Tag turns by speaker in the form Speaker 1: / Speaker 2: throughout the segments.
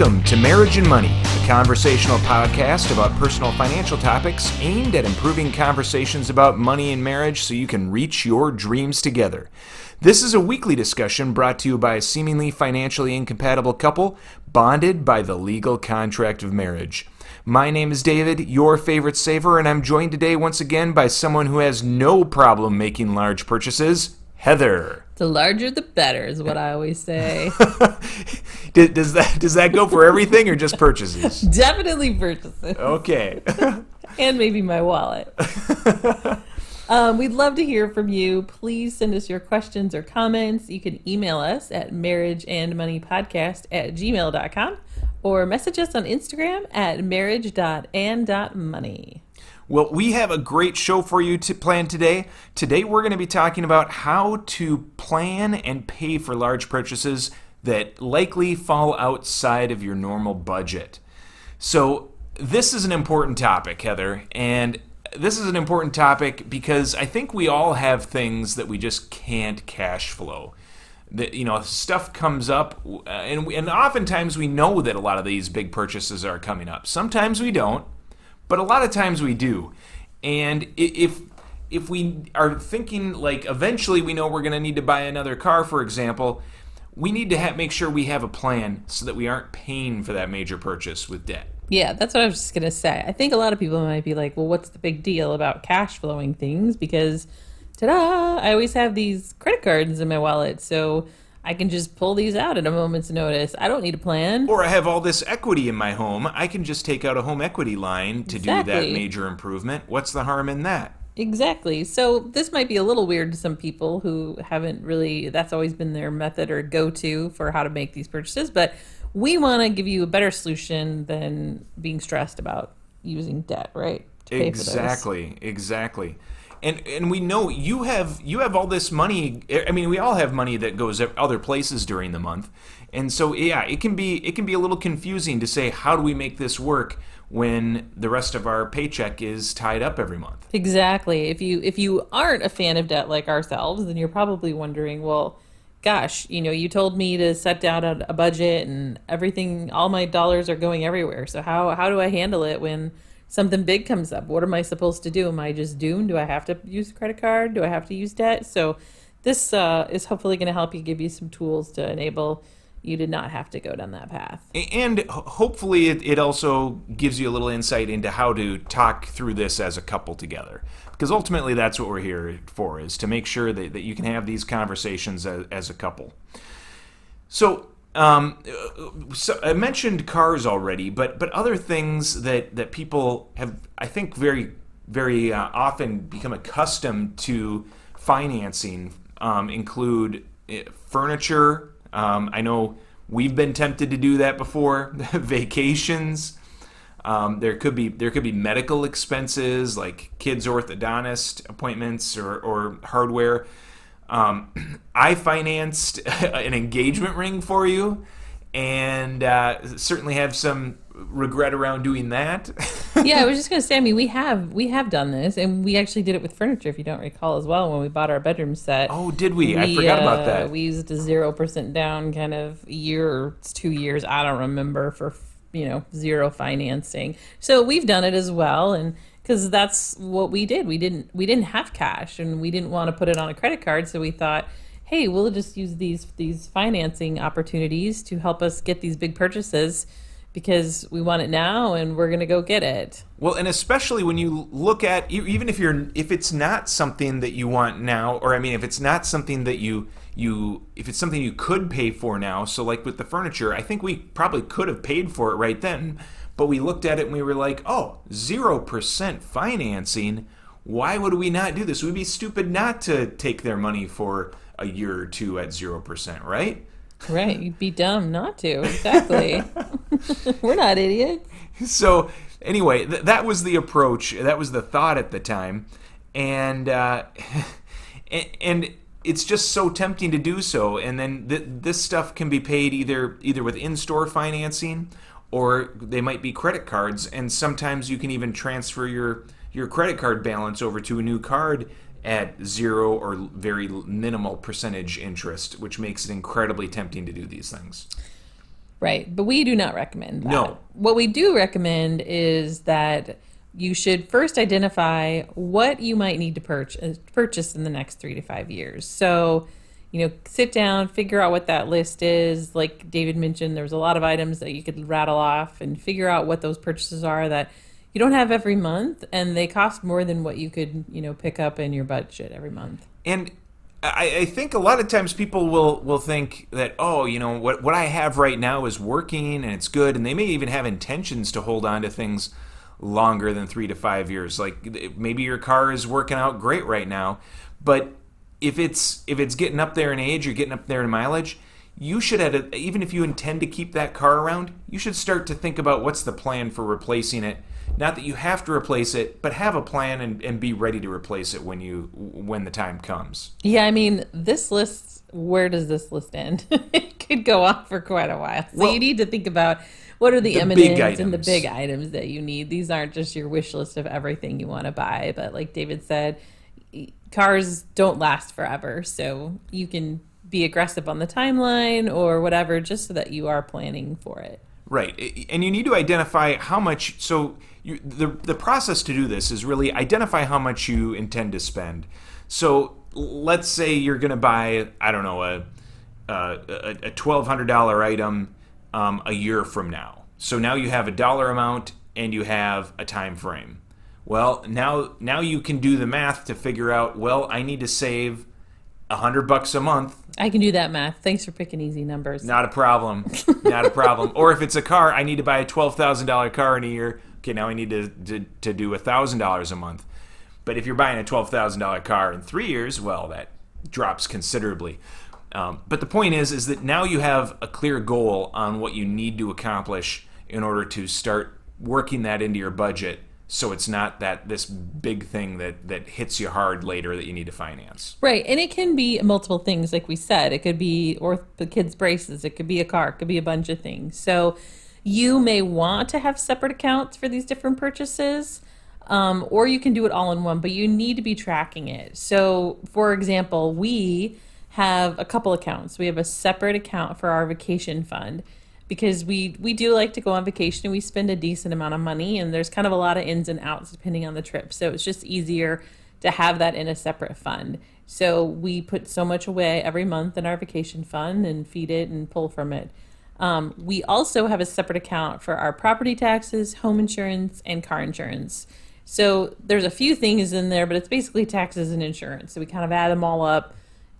Speaker 1: Welcome to Marriage and Money, a conversational podcast about personal financial topics aimed at improving conversations about money and marriage so you can reach your dreams together. This is a weekly discussion brought to you by a seemingly financially incompatible couple bonded by the legal contract of marriage. My name is David, your favorite saver, and I'm joined today once again by someone who has no problem making large purchases, Heather.
Speaker 2: The larger the better is what I always say.
Speaker 1: Does that go for everything or just purchases?
Speaker 2: Definitely purchases.
Speaker 1: Okay.
Speaker 2: And maybe my wallet. We'd love to hear from you. Please send us your questions or comments. You can email us at marriageandmoneypodcast@gmail.com or message us on Instagram at marriage.and.money.
Speaker 1: Well, we have a great show for you to plan today. Today we're going to be talking about how to plan and pay for large purchases that likely fall outside of your normal budget. So this is an important topic, Heather, and this is an important topic because I think we all have things that we just can't cash flow. That, stuff comes up, and oftentimes we know that a lot of these big purchases are coming up. Sometimes we don't. But a lot of times we do. And if we are thinking like eventually we know we're going to need to buy another car, for example, we need to make sure we have a plan so that we aren't paying for that major purchase with debt.
Speaker 2: Yeah, that's what I was just going to say. I think a lot of people might be like, well, what's the big deal about cash flowing things? Because, ta-da, I always have these credit cards in my wallet, so I can just pull these out at a moment's notice. I don't need a plan.
Speaker 1: Or I have all this equity in my home. I can just take out a home equity line to do that major improvement. What's the harm in that?
Speaker 2: Exactly. So this might be a little weird to some people who haven't really, that's always been their method or go-to for how to make these purchases. But we want to give you a better solution than being stressed about using debt, right? To pay for those.
Speaker 1: Exactly. And we know you have all this money. I mean, we all have money that goes other places during the month. And so, yeah, it can be a little confusing to say, how do we make this work when the rest of our paycheck is tied up every month?
Speaker 2: Exactly. If you aren't a fan of debt like ourselves, then you're probably wondering, well, gosh, you told me to set down a budget and everything, all my dollars are going everywhere. So how do I handle it when something big comes up? What am I supposed to do? Am I just doomed? Do I have to use a credit card? Do I have to use debt? So this is hopefully going to help you, give you some tools to enable you to not have to go down that path.
Speaker 1: And hopefully it also gives you a little insight into how to talk through this as a couple together. Because ultimately that's what we're here for, is to make sure that you can have these conversations as a couple. So I mentioned cars already, but other things that people have, I think, very, very often become accustomed to financing include furniture. I know we've been tempted to do that before. Vacations. There could be medical expenses like kids' orthodontist appointments or hardware. I financed an engagement ring for you, and certainly have some regret around doing that.
Speaker 2: Yeah, I was just going to say, I mean, we have done this, and we actually did it with furniture, if you don't recall, as well, when we bought our bedroom set.
Speaker 1: Oh, did we? I forgot about that.
Speaker 2: We used a 0% down kind of year or 2 years, I don't remember, for, zero financing. So we've done it as well, and because that's what we did. We didn't have cash, and we didn't want to put it on a credit card, so we thought, hey, we'll just use these financing opportunities to help us get these big purchases because we want it now and we're going to go get it.
Speaker 1: Well, and especially when you look at, even if it's not something that you want now, or I mean, if it's not something that if it's something you could pay for now, so like with the furniture, I think we probably could have paid for it right then, but we looked at it and we were like, oh, 0% financing, why would we not do this? We'd be stupid not to take their money for a year or two at 0%, right?
Speaker 2: Right, you'd be dumb not to, exactly. We're not idiots.
Speaker 1: So anyway, that was the approach, that was the thought at the time, and it's just so tempting to do so, and then this stuff can be paid either with in-store financing, or they might be credit cards, and sometimes you can even transfer your credit card balance over to a new card at 0 or very minimal percentage interest, which makes it incredibly tempting to do these things.
Speaker 2: Right, but we do not recommend that.
Speaker 1: No.
Speaker 2: What we do recommend is that you should first identify what you might need to purchase in the next 3 to 5 years. So, sit down, figure out what that list is. Like David mentioned, there's a lot of items that you could rattle off and figure out what those purchases are that you don't have every month and they cost more than what you could, pick up in your budget every month.
Speaker 1: And I think a lot of times people will think that, oh, what I have right now is working and it's good, and they may even have intentions to hold on to things longer than 3 to 5 years. Like maybe your car is working out great right now, but if it's getting up there in age or getting up there in mileage, you should even if you intend to keep that car around, you should start to think about what's the plan for replacing it. Not that you have to replace it, but have a plan and be ready to replace it when the time comes.
Speaker 2: Yeah, I mean, this list, where does this list end? It could go on for quite a while. So you need to think about what are the M&Ms and the big items that you need. These aren't just your wish list of everything you want to buy, but like David said, cars don't last forever, so you can be aggressive on the timeline or whatever just so that you are planning for it.
Speaker 1: Right, and you need to identify how much. So the process to do this is really identify how much you intend to spend. So let's say you're going to buy, I don't know, a $1,200 item a year from now. So now you have a dollar amount and you have a time frame. Well, now you can do the math to figure out, well, I need to save $100 a month.
Speaker 2: I can do that math. Thanks for picking easy numbers.
Speaker 1: Not a problem. Not a problem. Or if it's a car, I need to buy a $12,000 car in a year. Okay, now I need to do $1,000 a month. But if you're buying a $12,000 car in 3 years, well, that drops considerably. But the point is that now you have a clear goal on what you need to accomplish in order to start working that into your budget, so it's not this big thing that hits you hard later that you need to finance.
Speaker 2: Right, and it can be multiple things, like we said. It could be the kids' braces. It could be a car. It could be a bunch of things. So you may want to have separate accounts for these different purchases, or you can do it all in one, but you need to be tracking it. So, for example, we have a couple accounts. We have a separate account for our vacation fund, because we do like to go on vacation and we spend a decent amount of money, and there's kind of a lot of ins and outs depending on the trip. So it's just easier to have that in a separate fund. So we put so much away every month in our vacation fund and feed it and pull from it. We also have a separate account for our property taxes, home insurance, and car insurance. So there's a few things in there, but it's basically taxes and insurance. So we kind of add them all up.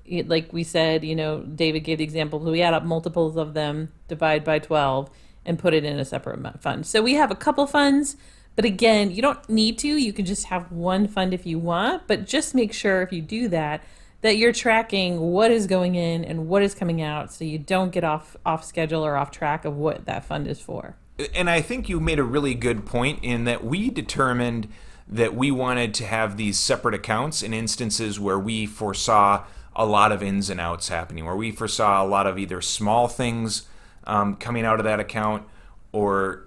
Speaker 2: Like we said, David gave the example. We add up multiples of them, divide by 12, and put it in a separate fund. So we have a couple funds, but again, you don't need to. You can just have one fund if you want, but just make sure if you do that you're tracking what is going in and what is coming out, so you don't get off schedule or off track of what that fund is for.
Speaker 1: And I think you made a really good point in that we determined that we wanted to have these separate accounts in instances where we foresaw a lot of ins and outs happening, where we foresaw a lot of either small things coming out of that account or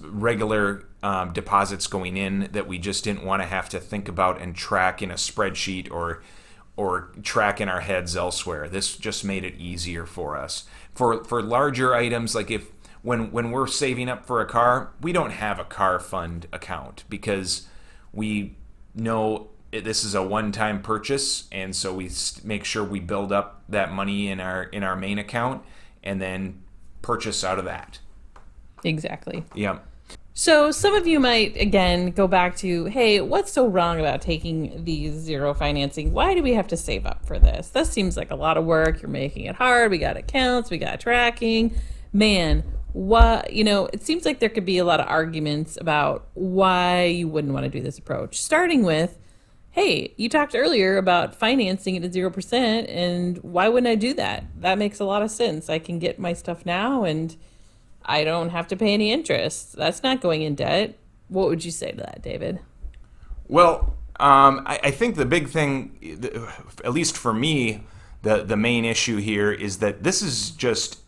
Speaker 1: regular deposits going in that we just didn't want to have to think about and track in a spreadsheet or track in our heads elsewhere. This just made it easier for us. For larger items, like when we're saving up for a car, we don't have a car fund account because we know this is a one-time purchase, and so we make sure we build up that money in our main account and then purchase out of that.
Speaker 2: Exactly.
Speaker 1: Yeah.
Speaker 2: So some of you might, again, go back to, hey, what's so wrong about taking these zero financing? Why do we have to save up for this? This seems like a lot of work. You're making it hard. We got accounts. We got tracking. Man, it seems like there could be a lot of arguments about why you wouldn't want to do this approach. Starting with, hey, you talked earlier about financing it at 0%, and why wouldn't I do that? That makes a lot of sense. I can get my stuff now, and I don't have to pay any interest. That's not going in debt. What would you say to that, David?
Speaker 1: Well, I think the big thing, at least for me, the main issue here is that this is just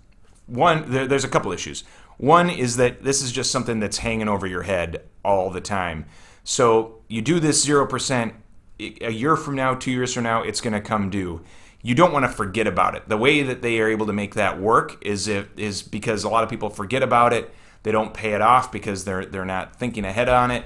Speaker 1: one. There's a couple issues. One is that this is just something that's hanging over your head all the time. So you do this 0%. A year from now, 2 years from now, it's going to come due. you don't want to forget about it. The way that they are able to make that work is because a lot of people forget about it. They don't pay it off because they're not thinking ahead on it.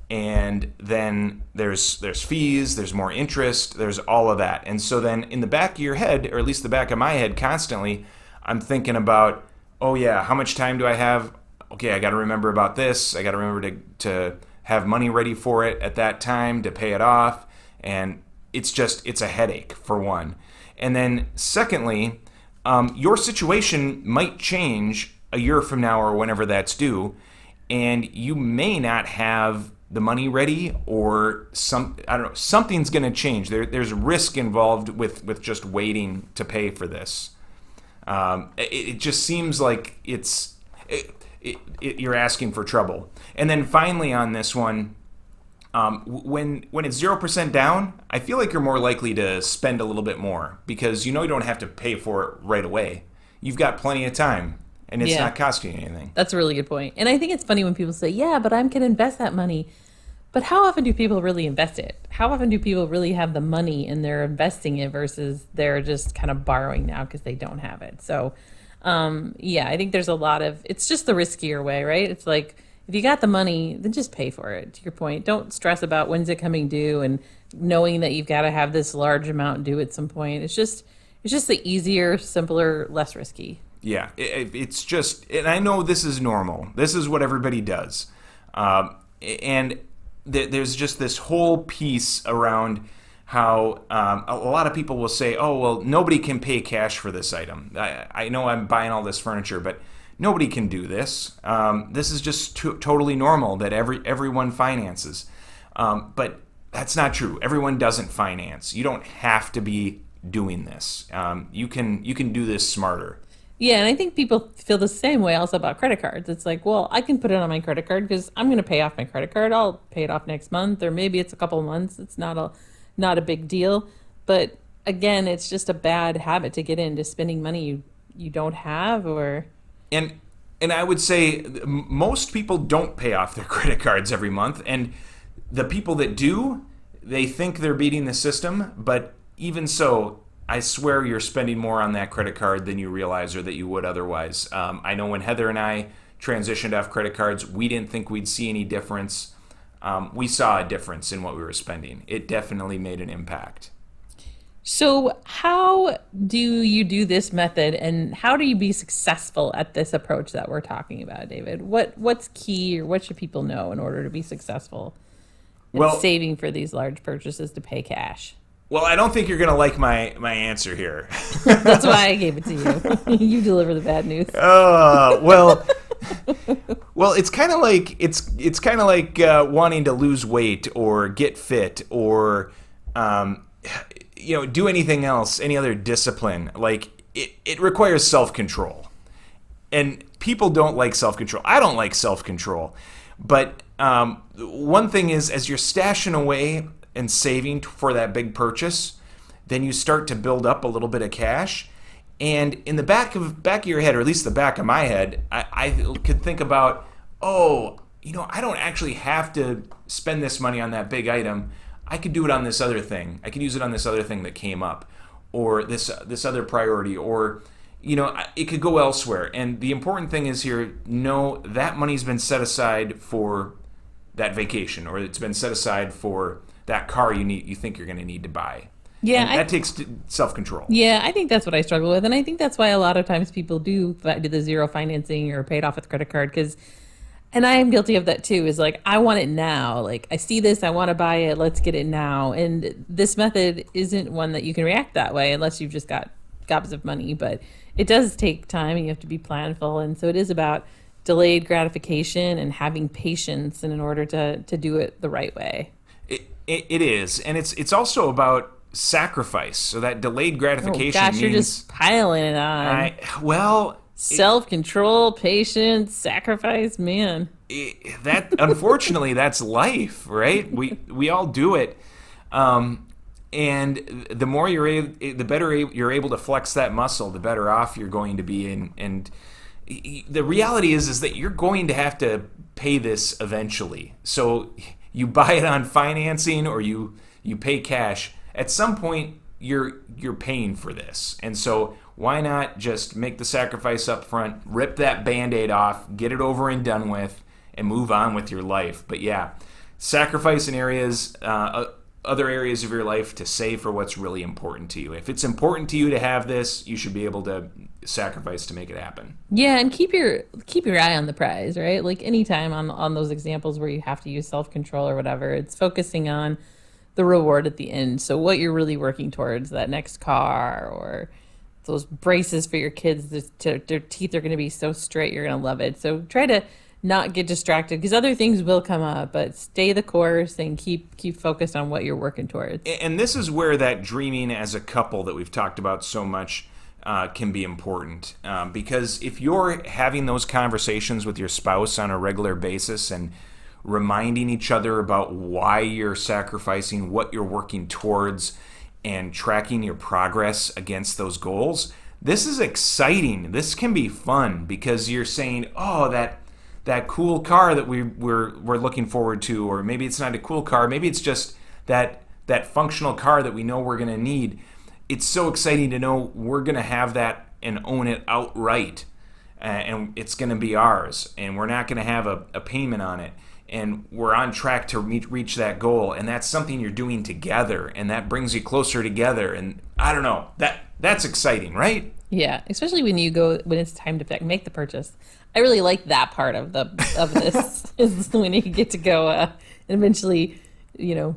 Speaker 1: And then there's fees, there's more interest, there's all of that. And so then in the back of your head, or at least the back of my head constantly, I'm thinking about, oh yeah, how much time do I have? Okay, I got to remember about this. I got to remember to have money ready for it at that time to pay it off. And it's a headache, for one. And then secondly, your situation might change a year from now or whenever that's due, and you may not have the money ready, or I don't know, something's going to change. There's risk involved with just waiting to pay for this. It just seems like you're asking for trouble. And then finally on this one, when it's 0% down, I feel like you're more likely to spend a little bit more because you don't have to pay for it right away. You've got plenty of time. And it's not costing you anything.
Speaker 2: That's a really good point. And I think it's funny when people say, yeah, but I can invest that money. But how often do people really invest it? How often do people really have the money and they're investing it versus they're just kind of borrowing now because they don't have it? So, I think there's a lot of, it's just the riskier way, right? It's like, if you got the money, then just pay for it. To your point, don't stress about when's it coming due and knowing that you've got to have this large amount due at some point. It's just the easier, simpler, less risky.
Speaker 1: Yeah, it's just, and I know this is normal. This is what everybody does. And there's just this whole piece around how a lot of people will say, oh, well, nobody can pay cash for this item. I know I'm buying all this furniture, but nobody can do this. This is just totally normal that everyone finances. But that's not true. Everyone doesn't finance. You don't have to be doing this. You can do this smarter.
Speaker 2: Yeah, and I think people feel the same way also about credit cards. It's like, well, I can put it on my credit card because I'm going to pay off my credit card. I'll pay it off next month, or maybe it's a couple of months. It's not a big deal. But again, it's just a bad habit to get into spending money you don't have, or
Speaker 1: and I would say most people don't pay off their credit cards every month, and the people that do, they think they're beating the system, but even so, I swear you're spending more on that credit card than you realize or that you would otherwise. I know when Heather and I transitioned off credit cards, we didn't think we'd see any difference. We saw a difference in what we were spending. It definitely made an impact.
Speaker 2: So how do you do this method, and how do you be successful at this approach that we're talking about, David? What's key, or what should people know in order to be successful in saving for these large purchases to pay cash?
Speaker 1: Well, I don't think you're going to like my answer here.
Speaker 2: That's why I gave it to you. You deliver the bad news.
Speaker 1: Well, it's kind of like wanting to lose weight or get fit or do anything else, any other discipline. Like it requires self-control, and people don't like self-control. I don't like self-control, but one thing is, as you're stashing away and saving for that big purchase, then you start to build up a little bit of cash. And in the back of your head, or at least the back of my head, I could think about, I don't actually have to spend this money on that big item. I could do it on this other thing. I could use it on this other thing that came up, or this other priority, or it could go elsewhere. And the important thing is here, know that money's been set aside for that vacation, or it's been set aside for that car you think you're going to need to buy.
Speaker 2: Yeah,
Speaker 1: and that takes self-control.
Speaker 2: Yeah, I think that's what I struggle with, and I think that's why a lot of times people do the zero financing or pay it off with credit card, and I am guilty of that too. Is like, I want it now. Like, I see this, I want to buy it. Let's get it now. And this method isn't one that you can react that way unless you've just got gobs of money. But it does take time, and you have to be planful, and so it is about delayed gratification and having patience, and in order to do it the right way.
Speaker 1: It is, and it's also about sacrifice. So that delayed gratification.
Speaker 2: Oh gosh,
Speaker 1: means,
Speaker 2: you're just piling it on. Self-control, patience, sacrifice, man.
Speaker 1: That unfortunately, that's life, right? We all do it, and the more the better you're able to flex that muscle, the better off you're going to be. And the reality is that you're going to have to pay this eventually. So you buy it on financing or you pay cash. At some point, you're paying for this. And so why not just make the sacrifice up front, rip that Band-Aid off, get it over and done with, and move on with your life. But yeah, sacrifice in areas, other areas of your life to save for what's really important to you. If it's important to you to have this, you should be able to sacrifice to make it happen.
Speaker 2: Yeah, and keep your eye on the prize, right? Like anytime on those examples where you have to use self-control or whatever, it's focusing on the reward at the end. So what you're really working towards, that next car or those braces for your kids, their teeth are going to be so straight, you're going to love it. So try to not get distracted because other things will come up, but stay the course and keep focused on what you're working towards.
Speaker 1: And this is where that dreaming as a couple that we've talked about so much can be important, because if you're having those conversations with your spouse on a regular basis and reminding each other about why you're sacrificing, what you're working towards, and tracking your progress against those goals, this is exciting. This can be fun because you're saying, oh, that cool car that we're looking forward to, or maybe it's not a cool car, maybe it's just that functional car that we know we're going to need. It's so exciting to know we're going to have that and own it outright, and it's going to be ours, and we're not going to have a payment on it, and we're on track to reach that goal, and that's something you're doing together, and that brings you closer together. And I don't know, that's exciting, right?
Speaker 2: Yeah, especially when it's time to make the purchase. I really like that part of this is when you get to go and eventually,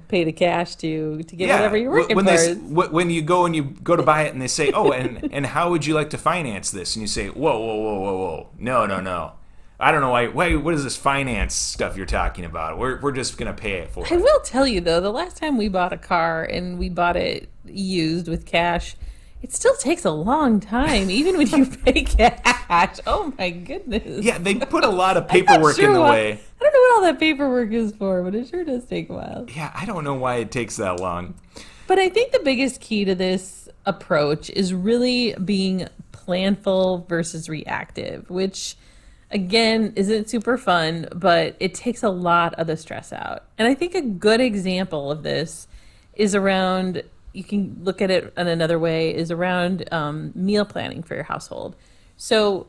Speaker 2: pay the cash to get whatever you're working for.
Speaker 1: When you go to buy it and they say, oh, and how would you like to finance this? And you say, whoa, no. I don't know why. What is this finance stuff you're talking about? We're just gonna pay it for it.
Speaker 2: I will tell you though, the last time we bought a car and we bought it used with cash, it still takes a long time, even when you pay cash. Oh my goodness.
Speaker 1: Yeah, they put a lot of paperwork in the way.
Speaker 2: I don't know what all that paperwork is for, but it sure does take a while.
Speaker 1: Yeah, I don't know why it takes that long.
Speaker 2: But I think the biggest key to this approach is really being planful versus reactive, which again isn't super fun, but it takes a lot of the stress out. And I think a good example of this is around, you can look at it in another way, is around meal planning for your household. So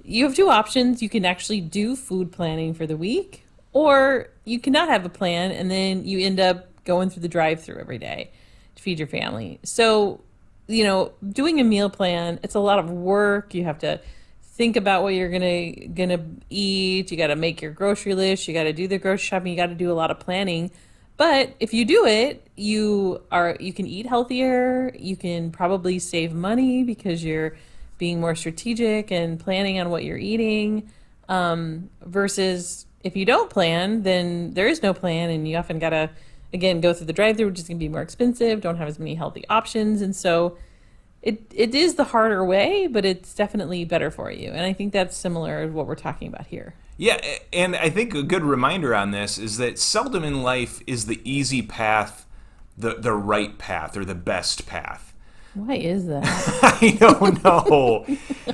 Speaker 2: you have two options. You can actually do food planning for the week, or you cannot have a plan and then you end up going through the drive-thru every day to feed your family. So, doing a meal plan, it's a lot of work. You have to think about what you're gonna eat. You got to make your grocery list. You got to do the grocery shopping. You got to do a lot of planning. But if you do it, you can eat healthier. You can probably save money because you're being more strategic and planning on what you're eating. Versus if you don't plan, then there is no plan, and you often gotta again go through the drive-thru, which is gonna be more expensive. Don't have as many healthy options, and so it is the harder way, but it's definitely better for you. And I think that's similar to what we're talking about here.
Speaker 1: Yeah, and I think a good reminder on this is that seldom in life is the easy path the right path or the best path.
Speaker 2: Why is that?
Speaker 1: I don't know.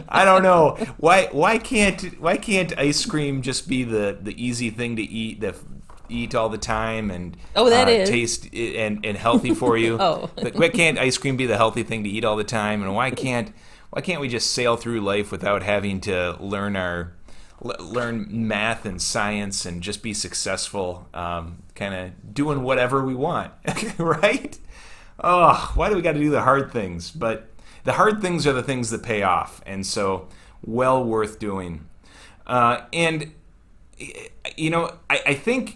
Speaker 1: I don't know. Why can't ice cream just be the easy thing to eat all the time and taste and healthy for you?
Speaker 2: Oh.
Speaker 1: Why can't ice cream be the healthy thing to eat all the time? And why can't we just sail through life without having to learn math and science and just be successful, kind of doing whatever we want, right? Oh, why do we got to do the hard things? But the hard things are the things that pay off, and so well worth doing. And I think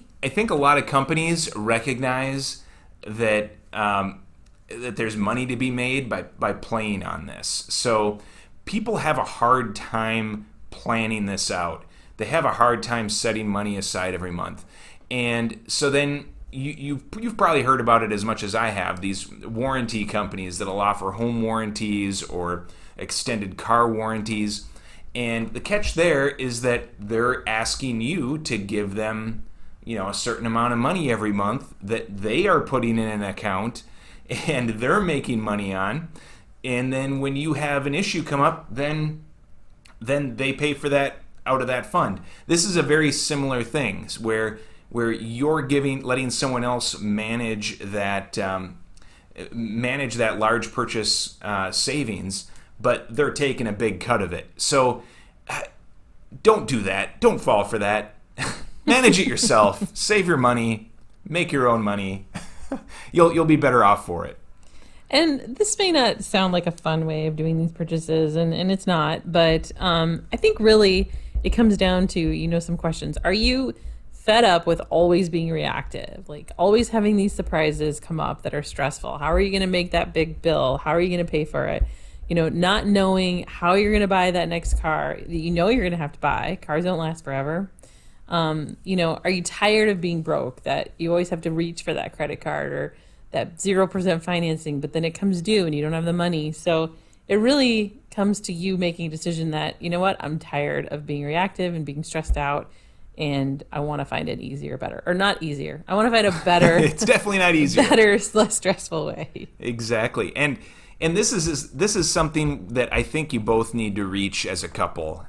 Speaker 1: a lot of companies recognize that that there's money to be made by playing on this. So people have a hard time planning this out. They have a hard time setting money aside every month. And so then you've probably heard about it as much as I have, these warranty companies that'll offer home warranties or extended car warranties. And the catch there is that they're asking you to give them, a certain amount of money every month that they are putting in an account and they're making money on. And then when you have an issue come up, then they pay for that out of that fund. This is a very similar thing where you're letting someone else manage that manage that large purchase savings, but they're taking a big cut of it. So don't do that. Don't fall for that. Manage it yourself. Save your money. Make your own money. You'll be better off for it.
Speaker 2: And this may not sound like a fun way of doing these purchases, and it's not, but I think really it comes down to, some questions. Are you fed up with always being reactive, like always having these surprises come up that are stressful? How are you going to make that big bill? How are you going to pay for it? Not knowing how you're going to buy that next car that you're going to have to buy. Cars don't last forever. Are you tired of being broke, that you always have to reach for that credit card or that 0% financing, but then it comes due and you don't have the money? So it really comes to you making a decision that, I'm tired of being reactive and being stressed out, and I want to find it easier, better, or not easier. I want to find a better,
Speaker 1: it's definitely not easier,
Speaker 2: better, less stressful way.
Speaker 1: Exactly. And this is something that I think you both need to reach as a couple,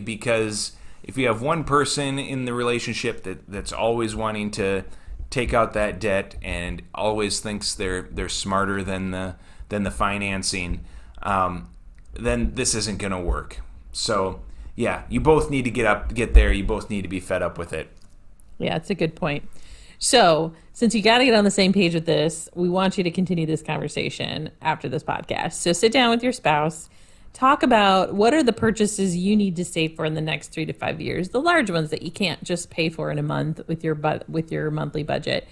Speaker 1: because if you have one person in the relationship that's always wanting to take out that debt and always thinks they're smarter than the financing, then this isn't going to work. So yeah, you both need to get there. You both need to be fed up with it.
Speaker 2: Yeah, it's a good point. So since you got to get on the same page with this, we want you to continue this conversation after this podcast. So sit down with your spouse, talk about what are the purchases you need to save for in the next 3 to 5 years, the large ones that you can't just pay for in a month with your monthly budget.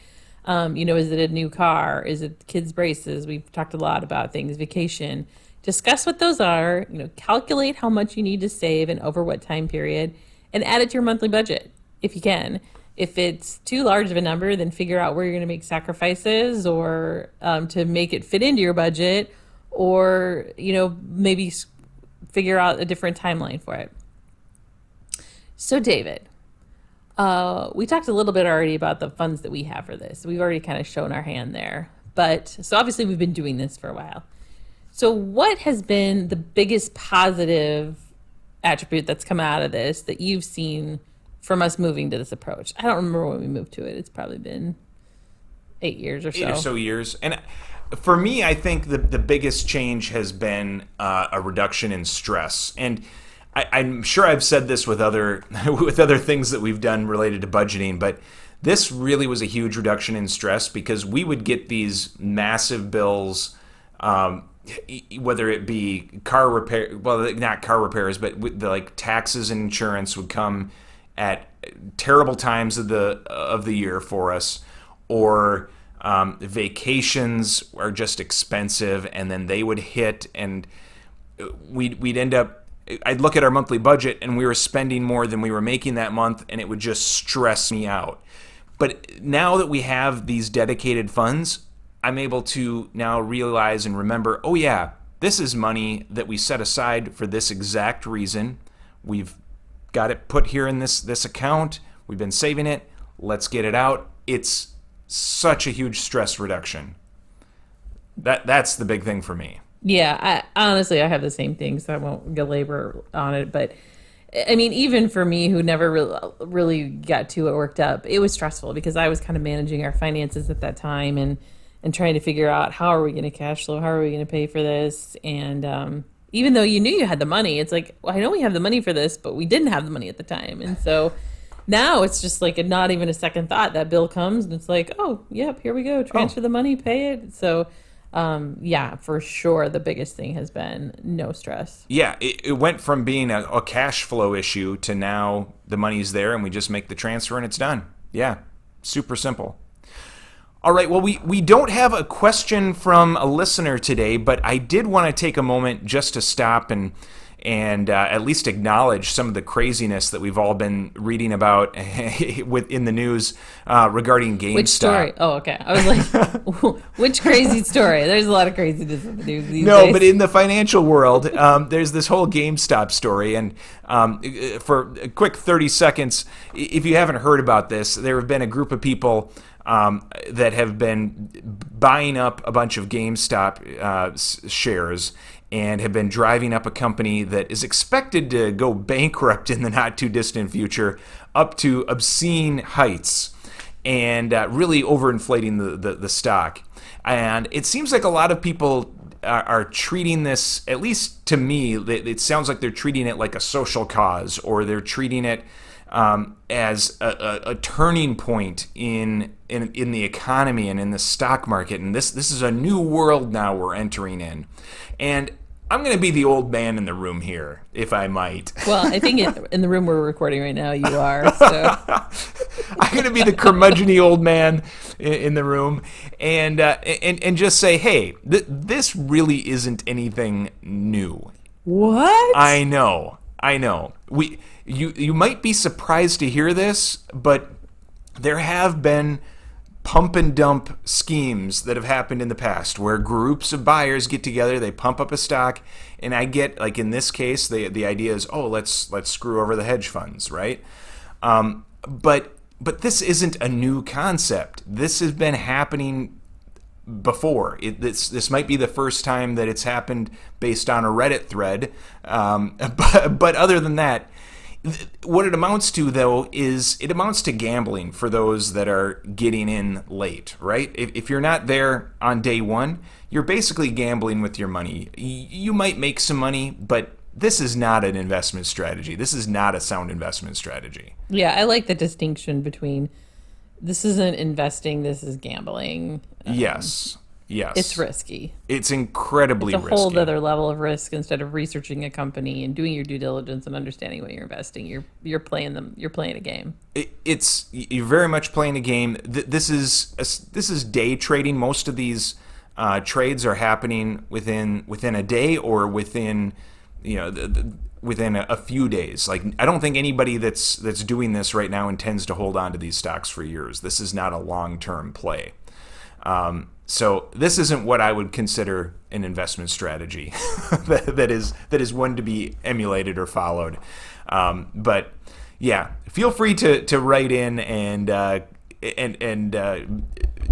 Speaker 2: Is it a new car? Is it kids' braces? We've talked a lot about things, vacation. Discuss what those are, calculate how much you need to save and over what time period, and add it to your monthly budget if you can. If it's too large of a number, then figure out where you're going to make sacrifices or to make it fit into your budget, or, maybe figure out a different timeline for it. So David, we talked a little bit already about the funds that we have for this. We've already kind of shown our hand there, so obviously we've been doing this for a while. So what has been the biggest positive attribute that's come out of this that you've seen from us moving to this approach? I don't remember when we moved to it. It's probably been 8 years or so.
Speaker 1: 8 or so years. And for me, I think the biggest change has been a reduction in stress. And I'm sure I've said this with other things that we've done related to budgeting, but this really was a huge reduction in stress, because we would get these massive bills, whether it be car repair, well, not car repairs, but like taxes and insurance would come at terrible times of the year for us, or vacations are just expensive, and then they would hit, and we'd end up, I'd look at our monthly budget and we were spending more than we were making that month, and it would just stress me out. But now that we have these dedicated funds, I'm able to now realize and remember, oh yeah, this is money that we set aside for this exact reason. We've got it put here in this account. We've been saving it. Let's get it out. It's such a huge stress reduction. That's the big thing for me.
Speaker 2: Yeah, honestly, I have the same thing, so I won't belabor on it. But I mean, even for me, who never really got too worked up, it was stressful because I was kind of managing our finances at that time and trying to figure out how are we going to cash flow, how are we going to pay for this. And even though you knew you had the money, it's like, well, I know we have the money for this, but we didn't have the money at the time. And so now it's just like not even a second thought. That bill comes and it's like, oh, yep, here we go. Transfer the money, pay it. So yeah, for sure, the biggest thing has been no stress.
Speaker 1: Yeah, it went from being a cash flow issue to now the money's there and we just make the transfer and it's done. Yeah, super simple. All right, well, we don't have a question from a listener today, but I did want to take a moment just to stop and at least acknowledge some of the craziness that we've all been reading about in the news regarding GameStop.
Speaker 2: Which story? Oh, okay. I was like, which crazy story? There's a lot of craziness in the news these days.
Speaker 1: No, but in the financial world, there's this whole GameStop story. And for a quick 30 seconds, if you haven't heard about this, there have been a group of people that have been buying up a bunch of GameStop shares and have been driving up a company that is expected to go bankrupt in the not-too-distant future up to obscene heights and really overinflating the stock. And it seems like a lot of people are treating this, at least to me, it sounds like they're treating it like a social cause, or they're treating it as a turning point in the economy and in the stock market. And this is a new world now we're entering in. And I'm going to be the old man in the room here, if I might.
Speaker 2: Well, I think in the room we're recording right now, you are. So.
Speaker 1: I'm going to be the curmudgeon-y old man in the room, and just say, hey, this really isn't anything new.
Speaker 2: What?
Speaker 1: I know. You might be surprised to hear this, but there have been pump and dump schemes that have happened in the past where groups of buyers get together, they pump up a stock, and I get, like in this case, the idea is, oh, let's screw over the hedge funds, right? But this isn't a new concept. This has been happening before. This might be the first time that it's happened based on a Reddit thread, but other than that, what it amounts to, though, is it amounts to gambling for those that are getting in late, right? If you're not there on day one, you're basically gambling with your money. You might make some money, but this is not an investment strategy. This is not a sound investment strategy.
Speaker 2: Yeah, I like the distinction between this isn't investing, this is gambling.
Speaker 1: Yes.
Speaker 2: It's risky.
Speaker 1: It's incredibly risky.
Speaker 2: It's a whole other level of risk. Instead of researching a company and doing your due diligence and understanding what you're investing, you're playing a game.
Speaker 1: You're very much playing a game. This is day trading. Most of these trades are happening within a day or within within a few days. Like, I don't think anybody that's doing this right now intends to hold on to these stocks for years. This is not a long-term play. So this isn't what I would consider an investment strategy that is one to be emulated or followed. But yeah, feel free to write in and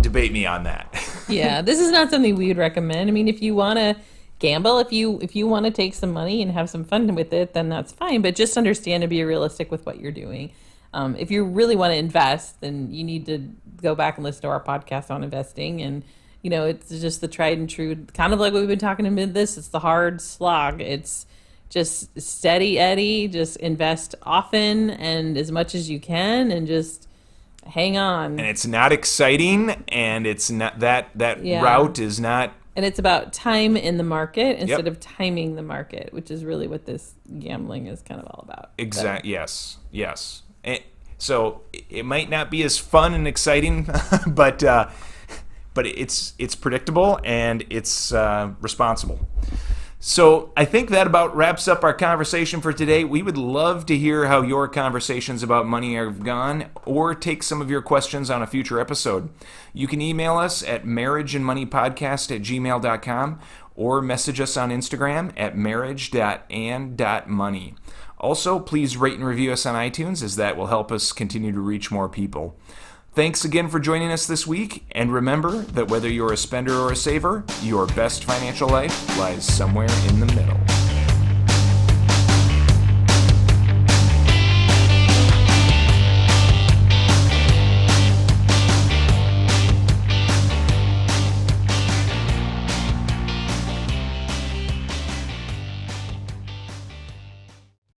Speaker 1: debate me on that.
Speaker 2: Yeah, this is not something we would recommend. I mean, if you want to gamble, if you want to take some money and have some fun with it, then that's fine. But just understand and be realistic with what you're doing. If you really want to invest, then you need to go back and listen to our podcast on investing. And, it's just the tried and true, kind of like what we've been talking about this. It's the hard slog. It's just steady Eddie, just invest often and as much as you can and just hang on.
Speaker 1: And it's not exciting, and it's not that route is not.
Speaker 2: And it's about time in the market instead of timing the market, which is really what this gambling is kind of all about.
Speaker 1: Exactly. Yes. So it might not be as fun and exciting, but it's predictable and it's responsible. So I think that about wraps up our conversation for today. We would love to hear how your conversations about money have gone, or take some of your questions on a future episode. You can email us at marriageandmoneypodcast@gmail.com or message us on Instagram at marriage.and.money. Also, please rate and review us on iTunes, as that will help us continue to reach more people. Thanks again for joining us this week, and remember that whether you're a spender or a saver, your best financial life lies somewhere in the middle.